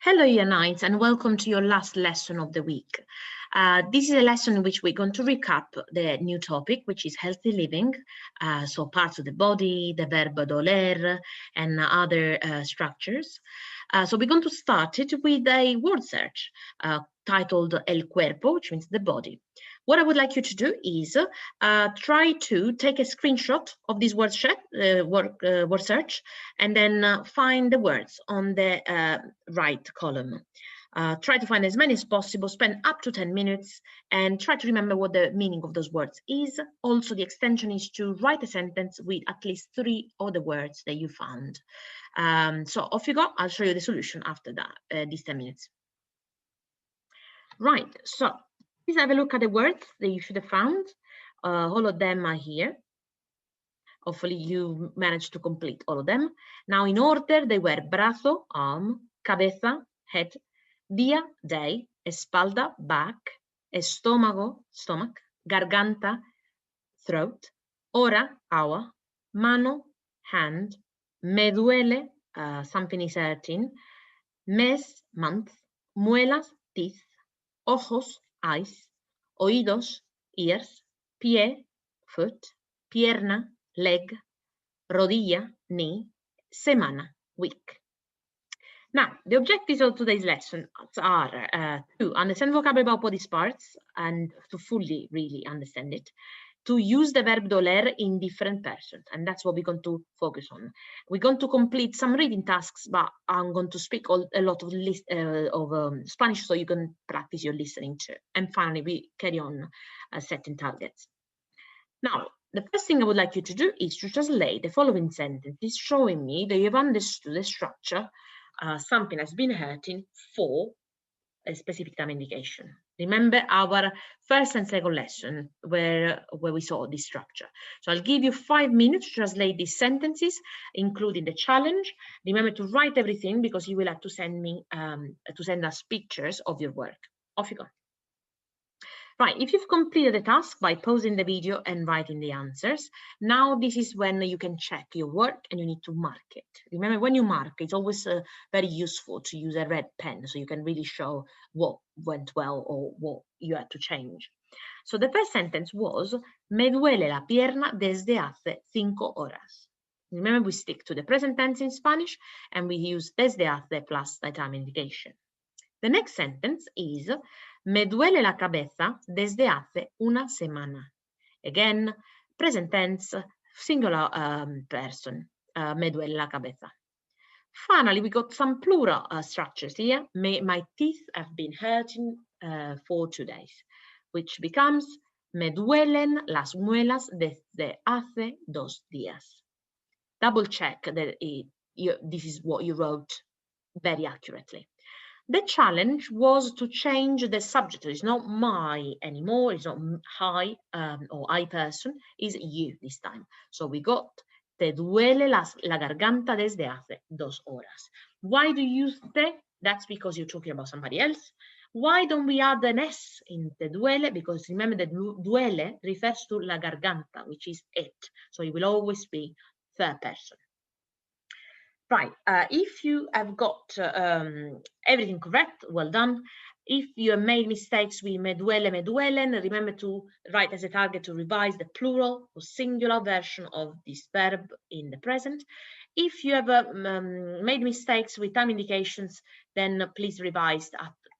Hello, Ianites, and welcome to your last lesson of the week. This is a lesson in which we're going to recap the new topic, which is healthy living. So parts of the body, the verb doler, and other structures. So we're going to start it with a word search titled El Cuerpo, which means the body. What I would like you to do is try to take a screenshot of this word search and then find the words on the right column. Try to find as many as possible, spend up to 10 minutes, and try to remember what the meaning of those words is. Also, the extension is to write a sentence with at least 3 of the words that you found. So off you go. I'll show you the solution after that, these 10 minutes. Right, so please have a look at the words that you should have found. All of them are here. Hopefully you managed to complete all of them. Now in order, they were brazo, arm, cabeza, head, dia, day, espalda, back, estómago, stomach, garganta, throat, hora, hour, mano, hand, me duele, something is hurting, mes, month, muelas, teeth, ojos, eyes, oídos, ears, pie, foot, pierna, leg, rodilla, knee, semana, week. Now, the objectives of today's lesson are to understand vocabulary about body parts and to fully really understand it, to use the verb doler in different persons, and that's what we're going to focus on. We're going to complete some reading tasks, but I'm going to speak a lot of Spanish so you can practice your listening too. And finally, we carry on setting targets. Now, the first thing I would like you to do is to translate the following sentences showing me that you've understood the structure. Something has been hurting for a specific time indication. Remember our first and second lesson where we saw this structure. So I'll give you 5 minutes to translate these sentences, including the challenge. Remember to write everything because you will have to send us pictures of your work. Off you go. Right, if you've completed the task by pausing the video and writing the answers, now this is when you can check your work and you need to mark it. Remember, when you mark, it's always very useful to use a red pen so you can really show what went well or what you had to change. So the first sentence was, me duele la pierna desde hace 5 horas. Remember, we stick to the present tense in Spanish and we use desde hace plus the time indication. The next sentence is, me duele la cabeza desde hace una semana. Again, present tense, singular person, me duele la cabeza. Finally, we got some plural structures here. My teeth have been hurting for 2 days, which becomes, me duelen las muelas desde hace 2 días. Double check that this is what you wrote very accurately. The challenge was to change the subject. It's not my anymore. It's not I or I person. It's you this time. So we got te duele la garganta desde hace 2 horas. Why do you use te? That's because you're talking about somebody else. Why don't we add an S in te duele? Because remember that duele refers to la garganta, which is it. So it will always be third person. Right, if you have got everything correct, well done. If you have made mistakes with me duelen, remember to write as a target to revise the plural or singular version of this verb in the present. If you have made mistakes with time indications, then please revise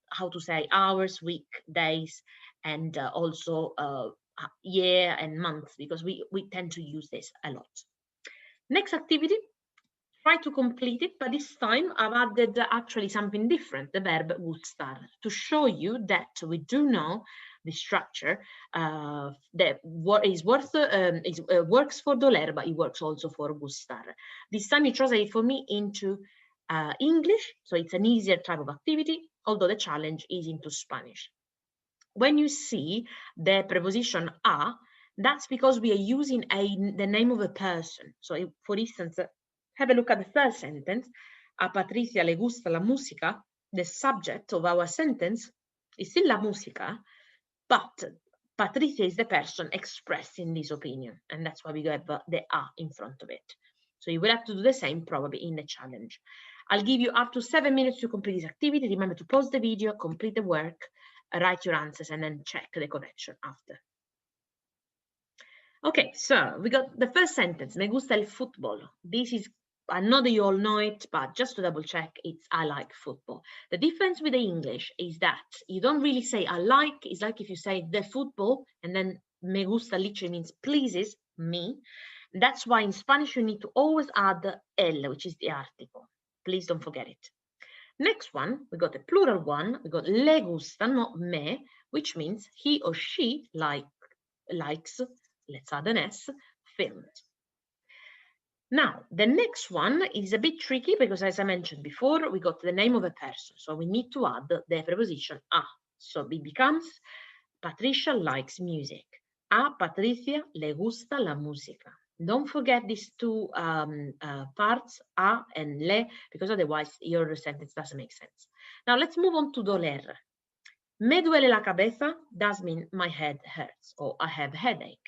how to say hours, week, days, and also year and month, because we tend to use this a lot. Next activity. Try to complete it, but this time I've added actually something different, the verb gustar, to show you that we do know the structure that works for doler, but it works also for gustar. This time you translate it for me into English, so it's an easier type of activity, although the challenge is into Spanish. When you see the preposition a, that's because we are using the name of a person. So for instance, have a look at the first sentence. A Patricia le gusta la música. The subject of our sentence is still la música, but Patricia is the person expressing this opinion, and that's why we have the a in front of it. So you will have to do the same probably in the challenge. I'll give you up to 7 minutes to complete this activity. Remember to pause the video, complete the work, write your answers, and then check the correction after. Okay, so we got the first sentence, me gusta el fútbol. This is, I know that you all know it, but just to double check, it's I like football. The difference with the English is that you don't really say I like, it's like if you say the football, and then me gusta literally means pleases me. That's why in Spanish you need to always add the el, which is the article. Please don't forget it. Next one, we got the plural one, we got le gusta, not me, which means he or she likes, let's add an S, films. Now, the next one is a bit tricky because, as I mentioned before, we got the name of a person. So we need to add the preposition a. So it becomes, Patricia likes music. A Patricia le gusta la música. Don't forget these two parts, a and le, because otherwise your sentence doesn't make sense. Now let's move on to doler. Me duele la cabeza does mean my head hurts or I have a headache.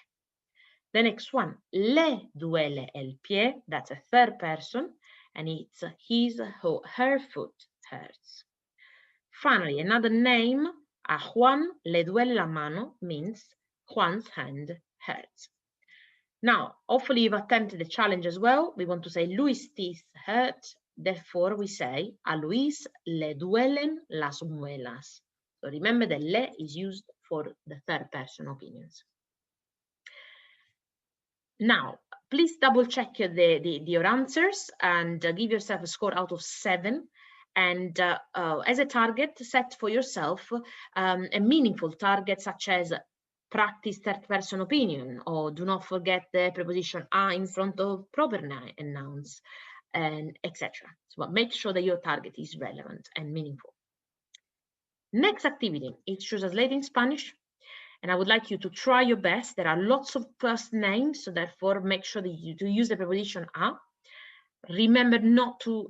The next one, le duele el pie, that's a third person, and it's his or her foot hurts. Finally, another name, a Juan le duele la mano means Juan's hand hurts. Now, hopefully you've attempted the challenge as well. We want to say Luis' teeth hurt, therefore we say a Luis le duelen las muelas. So remember that le is used for the third person opinions. Now, please double check your answers and give yourself a score out of 7. And as a target, set for yourself a meaningful target such as practice third person opinion, or do not forget the preposition a in front of proper nouns, and etc. So make sure that your target is relevant and meaningful. Next activity is to translate in Spanish. And I would like you to try your best. There are lots of first names, so therefore make sure that you do use the preposition a. Remember not to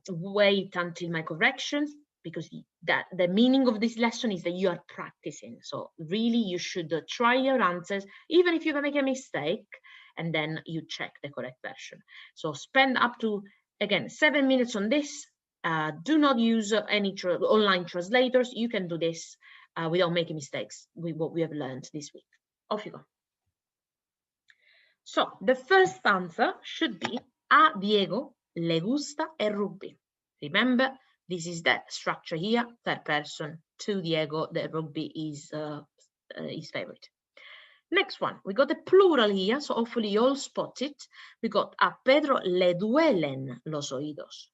wait until my corrections, because the meaning of this lesson is that you are practicing. So really you should try your answers, even if you make a mistake, and then you check the correct version. So spend up to, again, 7 minutes on this. Do not use any online translators. You can do this without making mistakes with what we have learned this week. Off you go. So the first answer should be a Diego le gusta el rugby. Remember, this is that structure here, third person, to Diego, the rugby is his favorite. Next one, we got the plural here, so hopefully you all spot it. We got a Pedro le duelen los oídos.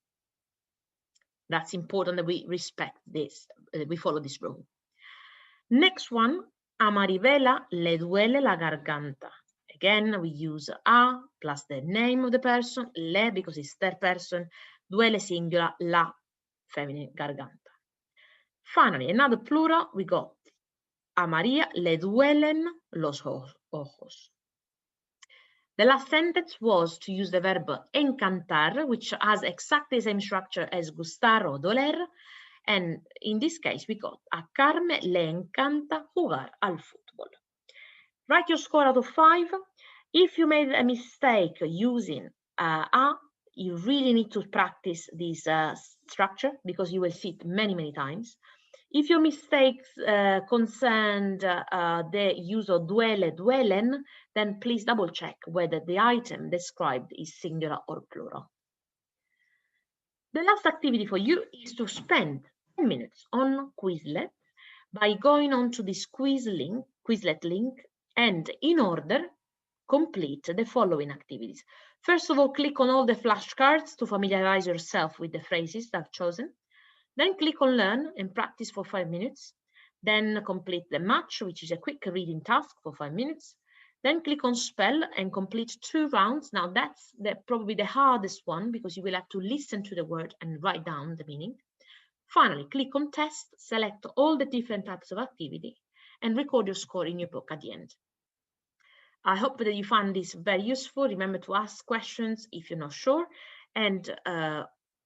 That's important that we respect this, we follow this rule. Next one, a Maribela le duele la garganta. Again, we use a plus the name of the person, le because it's third person, duele singular, la feminine, garganta. Finally, another plural, we got a María le duelen los ojos. The last sentence was to use the verb encantar, which has exactly the same structure as gustar or doler. And in this case, we got a Carmen le encanta jugar al fútbol. Write your score out of 5. If you made a mistake using a, you really need to practice this structure because you will see it many, many times. If your mistakes concerned the use of duele, duelen, then please double check whether the item described is singular or plural. The last activity for you is to spend 10 minutes on Quizlet by going on to this Quizlet link, and in order, complete the following activities. First of all, click on all the flashcards to familiarize yourself with the phrases I've chosen. Then click on Learn and practice for 5 minutes. Then complete the match, which is a quick reading task for 5 minutes. Then click on Spell and complete 2 rounds. Now that's probably the hardest one because you will have to listen to the word and write down the meaning. Finally, click on Test, select all the different types of activity, and record your score in your book at the end. I hope that you found this very useful. Remember to ask questions if you're not sure. And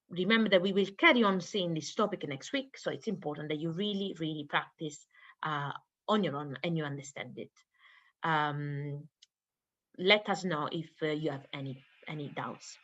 remember that we will carry on seeing this topic next week. So it's important that you really, really practice on your own and you understand it. Let us know if you have any doubts.